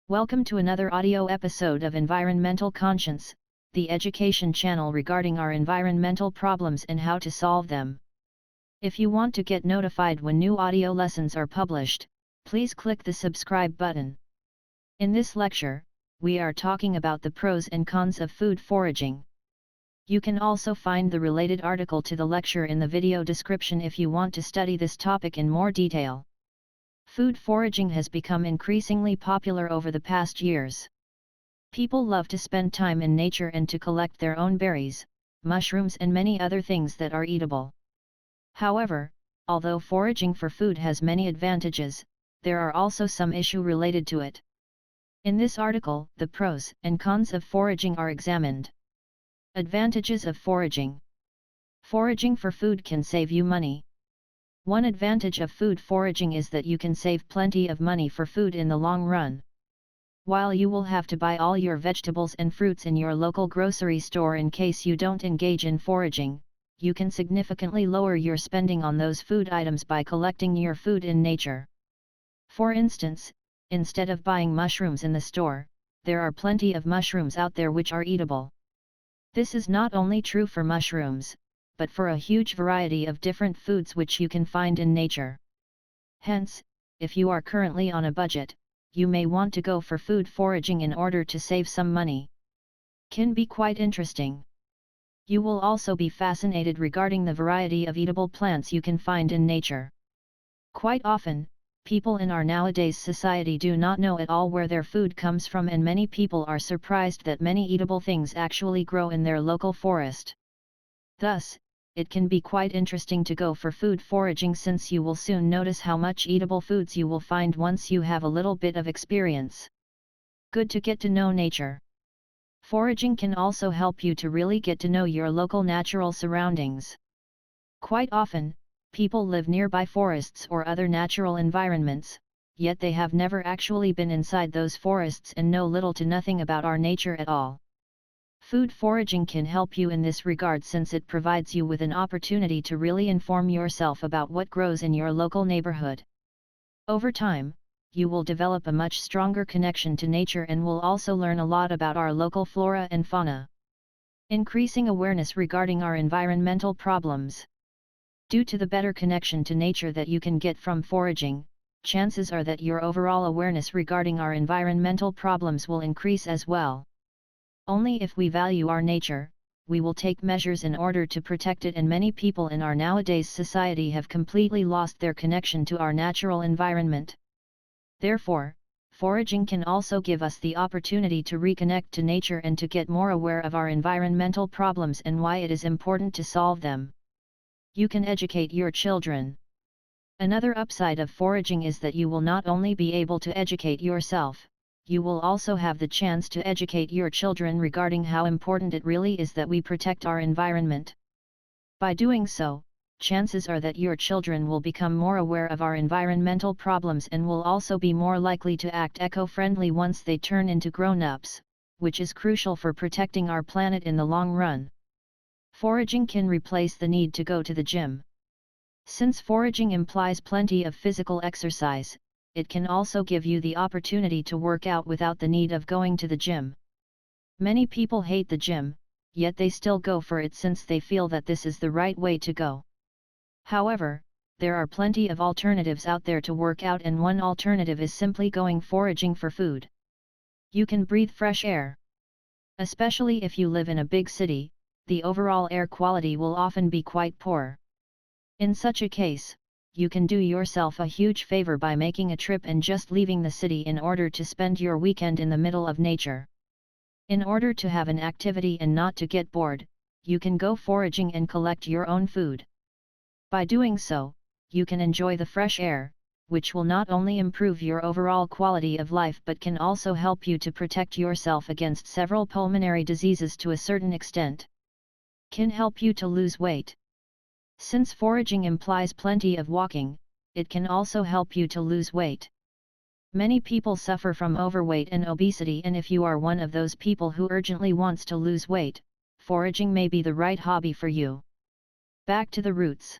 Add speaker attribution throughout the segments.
Speaker 1: Welcome to another audio episode of Environmental Conscience, the education channel regarding our environmental problems and how to solve them. If you want to get notified when new audio lessons are published, please click the subscribe button. In this lecture, we are talking about the pros and cons of food foraging. You can also find the related article to the lecture in the video description if you want to study this topic in more detail. Food foraging has become increasingly popular over the past years. People love to spend time in nature and to collect their own berries, mushrooms and many other things that are eatable. However, although foraging for food has many advantages, there are also some issues related to it. In this article, the pros and cons of foraging are examined. Advantages of foraging. Foraging for food can save you money. One advantage of food foraging is that you can save plenty of money for food in the long run. While you will have to buy all your vegetables and fruits in your local grocery store in case you don't engage in foraging, you can significantly lower your spending on those food items by collecting your food in nature. For instance, instead of buying mushrooms in the store, there are plenty of mushrooms out there which are eatable. This is not only true for mushrooms, but for a huge variety of different foods which you can find in nature. Hence, if you are currently on a budget, you may want to go for food foraging in order to save some money. Can be quite interesting. You will also be fascinated regarding the variety of eatable plants you can find in nature. Quite often, people in our nowadays society do not know at all where their food comes from, and many people are surprised that many eatable things actually grow in their local forest. Thus, it can be quite interesting to go for food foraging, since you will soon notice how much eatable foods you will find once you have a little bit of experience. Good to get to know nature. Foraging can also help you to really get to know your local natural surroundings. Quite often, people live nearby forests or other natural environments, yet they have never actually been inside those forests and know little to nothing about our nature at all. Food foraging can help you in this regard, since it provides you with an opportunity to really inform yourself about what grows in your local neighborhood. Over time, you will develop a much stronger connection to nature and will also learn a lot about our local flora and fauna. Increasing awareness regarding our environmental problems. Due to the better connection to nature that you can get from foraging, chances are that your overall awareness regarding our environmental problems will increase as well. Only if we value our nature, we will take measures in order to protect it, and many people in our nowadays society have completely lost their connection to our natural environment. Therefore, foraging can also give us the opportunity to reconnect to nature and to get more aware of our environmental problems and why it is important to solve them. You can educate your children. Another upside of foraging is that you will not only be able to educate yourself, you will also have the chance to educate your children regarding how important it really is that we protect our environment. By doing so, chances are that your children will become more aware of our environmental problems and will also be more likely to act eco-friendly once they turn into grown-ups, which is crucial for protecting our planet in the long run. Foraging can replace the need to go to the gym. Since foraging implies plenty of physical exercise, it can also give you the opportunity to work out without the need of going to the gym. Many people hate the gym, yet they still go for it since they feel that this is the right way to go. However, there are plenty of alternatives out there to work out, and one alternative is simply going foraging for food. You can breathe fresh air. Especially if you live in a big city, the overall air quality will often be quite poor. In such a case, you can do yourself a huge favor by making a trip and just leaving the city in order to spend your weekend in the middle of nature. In order to have an activity and not to get bored, you can go foraging and collect your own food. By doing so, you can enjoy the fresh air, which will not only improve your overall quality of life but can also help you to protect yourself against several pulmonary diseases to a certain extent. Can help you to lose weight. Since foraging implies plenty of walking, it can also help you to lose weight. Many people suffer from overweight and obesity, and if you are one of those people who urgently wants to lose weight, foraging may be the right hobby for you. Back to the roots.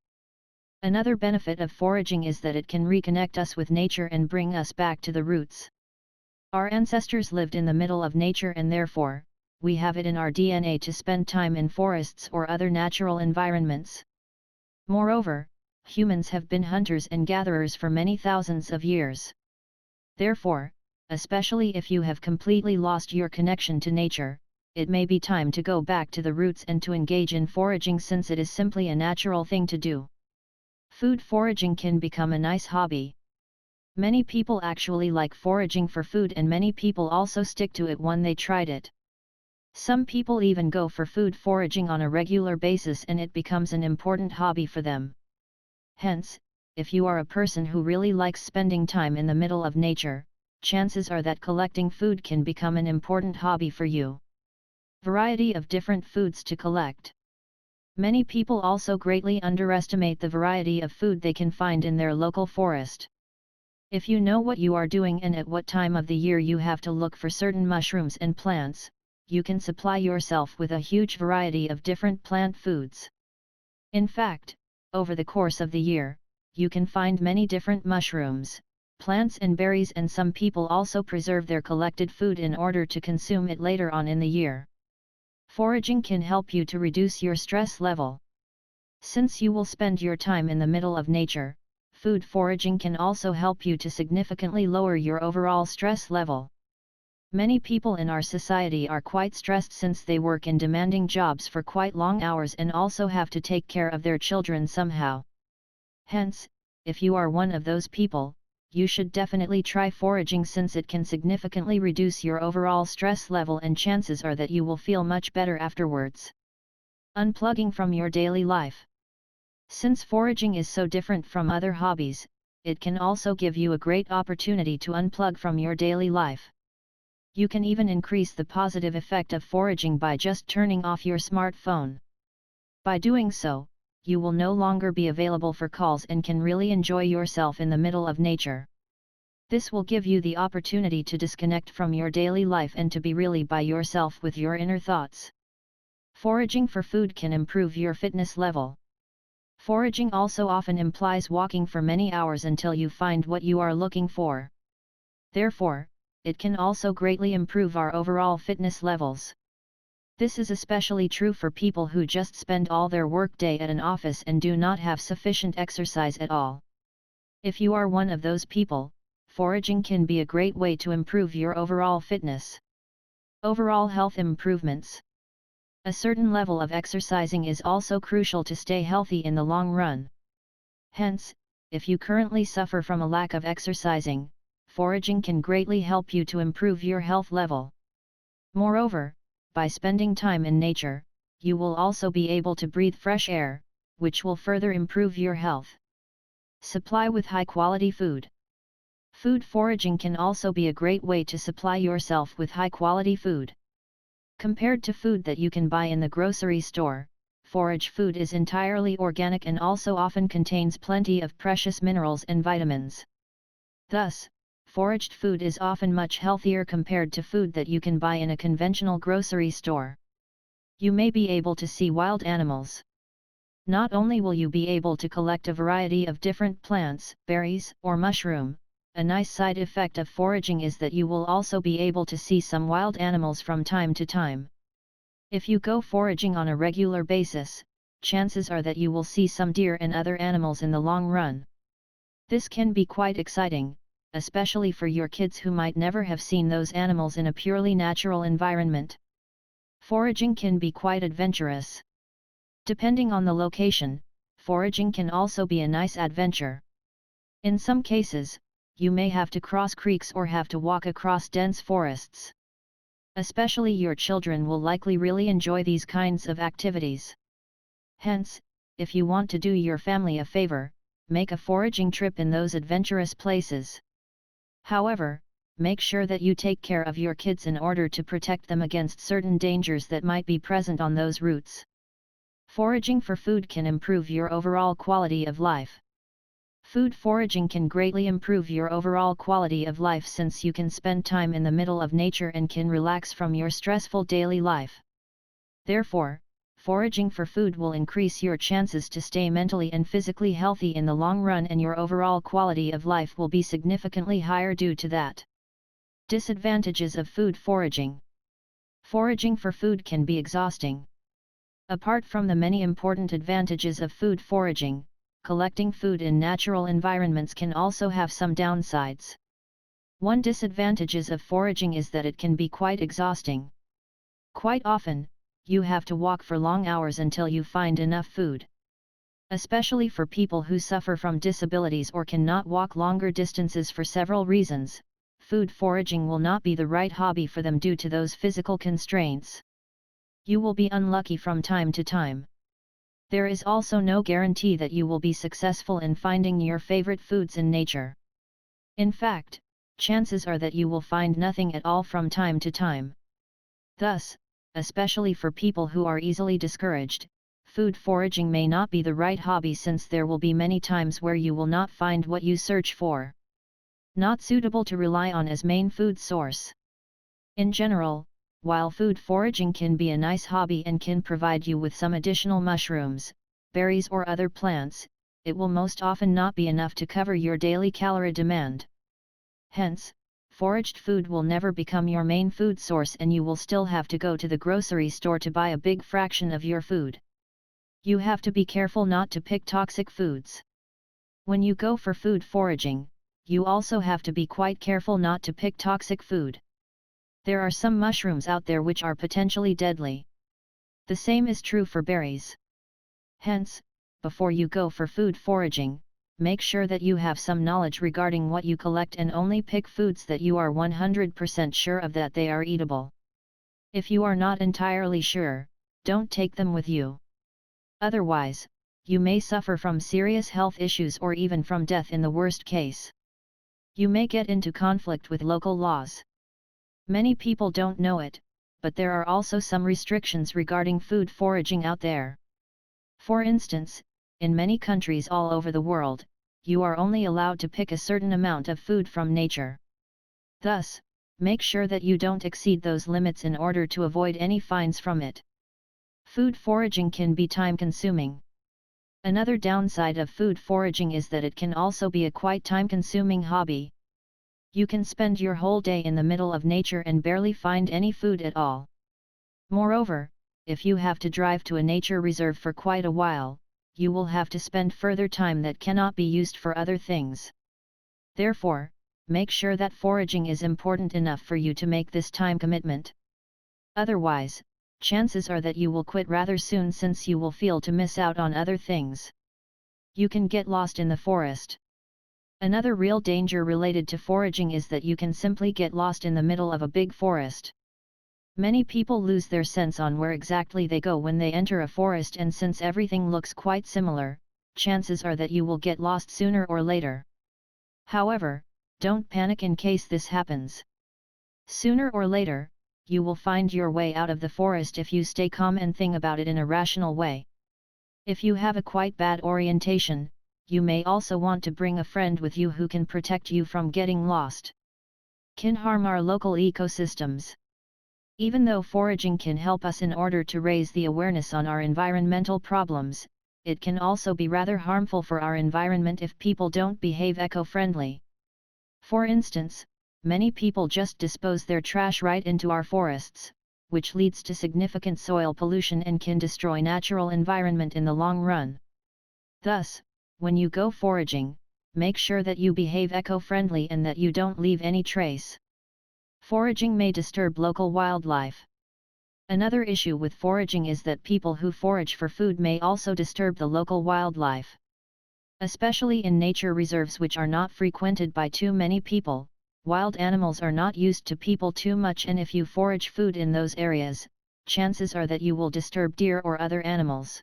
Speaker 1: Another benefit of foraging is that it can reconnect us with nature and bring us back to the roots. Our ancestors lived in the middle of nature and therefore, we have it in our DNA to spend time in forests or other natural environments. Moreover, humans have been hunters and gatherers for many thousands of years. Therefore, especially if you have completely lost your connection to nature, it may be time to go back to the roots and to engage in foraging since it is simply a natural thing to do. Food foraging can become a nice hobby. Many people actually like foraging for food and many people also stick to it when they tried it. Some people even go for food foraging on a regular basis and it becomes an important hobby for them. Hence, if you are a person who really likes spending time in the middle of nature, chances are that collecting food can become an important hobby for you. Variety of different foods to collect. Many people also greatly underestimate the variety of food they can find in their local forest. If you know what you are doing and at what time of the year you have to look for certain mushrooms and plants, you can supply yourself with a huge variety of different plant foods. In fact, over the course of the year, you can find many different mushrooms, plants and berries, and some people also preserve their collected food in order to consume it later on in the year. Foraging can help you to reduce your stress level. Since you will spend your time in the middle of nature, food foraging can also help you to significantly lower your overall stress level. Many people in our society are quite stressed since they work in demanding jobs for quite long hours and also have to take care of their children somehow. Hence, if you are one of those people, you should definitely try foraging since it can significantly reduce your overall stress level and chances are that you will feel much better afterwards. Unplugging from your daily life. Since foraging is so different from other hobbies, it can also give you a great opportunity to unplug from your daily life. You can even increase the positive effect of foraging by just turning off your smartphone. By doing so, you will no longer be available for calls and can really enjoy yourself in the middle of nature. This will give you the opportunity to disconnect from your daily life and to be really by yourself with your inner thoughts. Foraging for food can improve your fitness level. Foraging also often implies walking for many hours until you find what you are looking for. Therefore, it can also greatly improve our overall fitness levels. This is especially true for people who just spend all their workday at an office and do not have sufficient exercise at all. If you are one of those people, foraging can be a great way to improve your overall fitness. Overall health improvements. A certain level of exercising is also crucial to stay healthy in the long run. Hence, if you currently suffer from a lack of exercising, foraging can greatly help you to improve your health level. Moreover, by spending time in nature, you will also be able to breathe fresh air, which will further improve your health. Supply with high-quality food. Food foraging can also be a great way to supply yourself with high-quality food. Compared to food that you can buy in the grocery store, forage food is entirely organic and also often contains plenty of precious minerals and vitamins. Thus, foraged food is often much healthier compared to food that you can buy in a conventional grocery store. You may be able to see wild animals. Not only will you be able to collect a variety of different plants, berries, or mushroom, a nice side effect of foraging is that you will also be able to see some wild animals from time to time. If you go foraging on a regular basis, chances are that you will see some deer and other animals in the long run. This can be quite exciting, especially for your kids who might never have seen those animals in a purely natural environment. Foraging can be quite adventurous. Depending on the location, foraging can also be a nice adventure. In some cases, you may have to cross creeks or have to walk across dense forests. Especially your children will likely really enjoy these kinds of activities. Hence, if you want to do your family a favor, make a foraging trip in those adventurous places. However, make sure that you take care of your kids in order to protect them against certain dangers that might be present on those routes. Foraging for food can improve your overall quality of life. Food foraging can greatly improve your overall quality of life since you can spend time in the middle of nature and can relax from your stressful daily life. Therefore, foraging for food will increase your chances to stay mentally and physically healthy in the long run and your overall quality of life will be significantly higher due to that. Disadvantages of food foraging. Foraging for food can be exhausting. Apart from the many important advantages of food foraging, collecting food in natural environments can also have some downsides. One disadvantage of foraging is that it can be quite exhausting. Quite often, you have to walk for long hours until you find enough food. Especially for people who suffer from disabilities or cannot walk longer distances for several reasons, food foraging will not be the right hobby for them due to those physical constraints. You will be unlucky from time to time. There is also no guarantee that you will be successful in finding your favorite foods in nature. In fact, chances are that you will find nothing at all from time to time. Thus, especially for people who are easily discouraged, food foraging may not be the right hobby since there will be many times where you will not find what you search for. Not suitable to rely on as main food source. In general, while food foraging can be a nice hobby and can provide you with some additional mushrooms, berries or other plants, it will most often not be enough to cover your daily calorie demand. Hence, foraged food will never become your main food source and you will still have to go to the grocery store to buy a big fraction of your food. You have to be careful not to pick toxic foods. When you go for food foraging, you also have to be quite careful not to pick toxic food. There are some mushrooms out there which are potentially deadly. The same is true for berries. Hence, before you go for food foraging, make sure that you have some knowledge regarding what you collect and only pick foods that you are 100% sure of that they are eatable. If you are not entirely sure, don't take them with you. Otherwise, you may suffer from serious health issues or even from death in the worst case. You may get into conflict with local laws. Many people don't know it, but there are also some restrictions regarding food foraging out there. For instance, in many countries all over the world, you are only allowed to pick a certain amount of food from nature. Thus, make sure that you don't exceed those limits in order to avoid any fines from it. Food foraging can be time-consuming. Another downside of food foraging is that it can also be a quite time-consuming hobby. You can spend your whole day in the middle of nature and barely find any food at all. Moreover, if you have to drive to a nature reserve for quite a while, you will have to spend further time that cannot be used for other things. Therefore, make sure that foraging is important enough for you to make this time commitment. Otherwise, chances are that you will quit rather soon since you will feel to miss out on other things. You can get lost in the forest. Another real danger related to foraging is that you can simply get lost in the middle of a big forest. Many people lose their sense on where exactly they go when they enter a forest, and since everything looks quite similar, chances are that you will get lost sooner or later. However, don't panic in case this happens. Sooner or later, you will find your way out of the forest if you stay calm and think about it in a rational way. If you have a quite bad orientation, you may also want to bring a friend with you who can protect you from getting lost. Can harm our local ecosystems. Even though foraging can help us in order to raise the awareness on our environmental problems, it can also be rather harmful for our environment if people don't behave eco-friendly. For instance, many people just dispose their trash right into our forests, which leads to significant soil pollution and can destroy natural environment in the long run. Thus, when you go foraging, make sure that you behave eco-friendly and that you don't leave any trace. Foraging may disturb local wildlife. Another issue with foraging is that people who forage for food may also disturb the local wildlife. Especially in nature reserves which are not frequented by too many people, wild animals are not used to people too much, and if you forage food in those areas, chances are that you will disturb deer or other animals.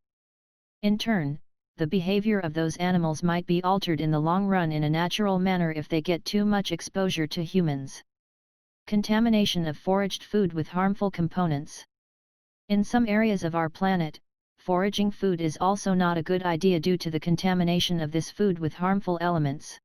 Speaker 1: In turn, the behavior of those animals might be altered in the long run in a natural manner if they get too much exposure to humans. Contamination of foraged food with harmful components. In some areas of our planet, foraging food is also not a good idea due to the contamination of this food with harmful elements.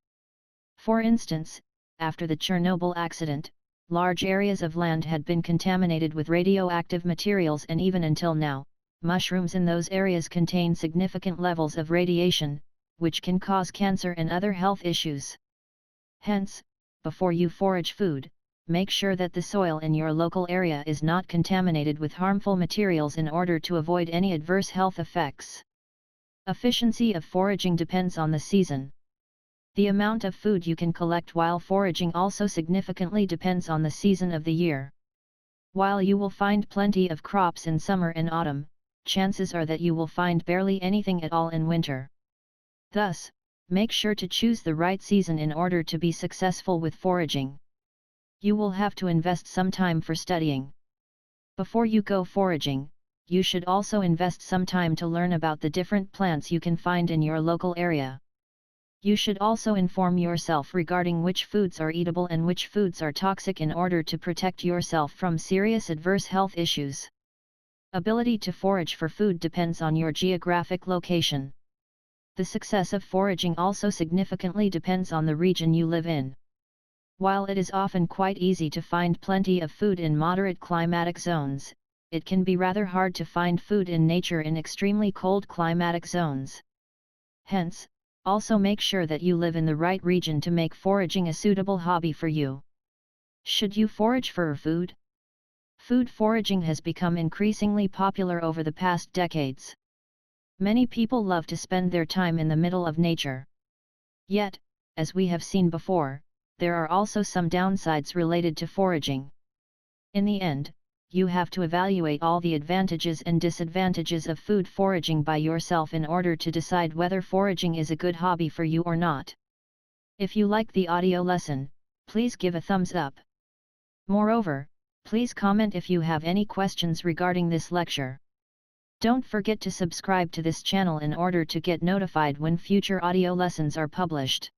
Speaker 1: For instance, after the Chernobyl accident, large areas of land had been contaminated with radioactive materials, and even until now, mushrooms in those areas contain significant levels of radiation, which can cause cancer and other health issues. Hence, before you forage food, make sure that the soil in your local area is not contaminated with harmful materials in order to avoid any adverse health effects. Efficiency of foraging depends on the season. The amount of food you can collect while foraging also significantly depends on the season of the year. While you will find plenty of crops in summer and autumn, chances are that you will find barely anything at all in winter. Thus, make sure to choose the right season in order to be successful with foraging. You will have to invest some time for studying. Before you go foraging, you should also invest some time to learn about the different plants you can find in your local area. You should also inform yourself regarding which foods are eatable and which foods are toxic in order to protect yourself from serious adverse health issues. Ability to forage for food depends on your geographic location. The success of foraging also significantly depends on the region you live in. While it is often quite easy to find plenty of food in moderate climatic zones, it can be rather hard to find food in nature in extremely cold climatic zones. Hence, also make sure that you live in the right region to make foraging a suitable hobby for you. Should you forage for food? Food foraging has become increasingly popular over the past decades. Many people love to spend their time in the middle of nature. Yet, as we have seen before, there are also some downsides related to foraging. In the end, you have to evaluate all the advantages and disadvantages of food foraging by yourself in order to decide whether foraging is a good hobby for you or not. If you like the audio lesson, please give a thumbs up. Moreover, please comment if you have any questions regarding this lecture. Don't forget to subscribe to this channel in order to get notified when future audio lessons are published.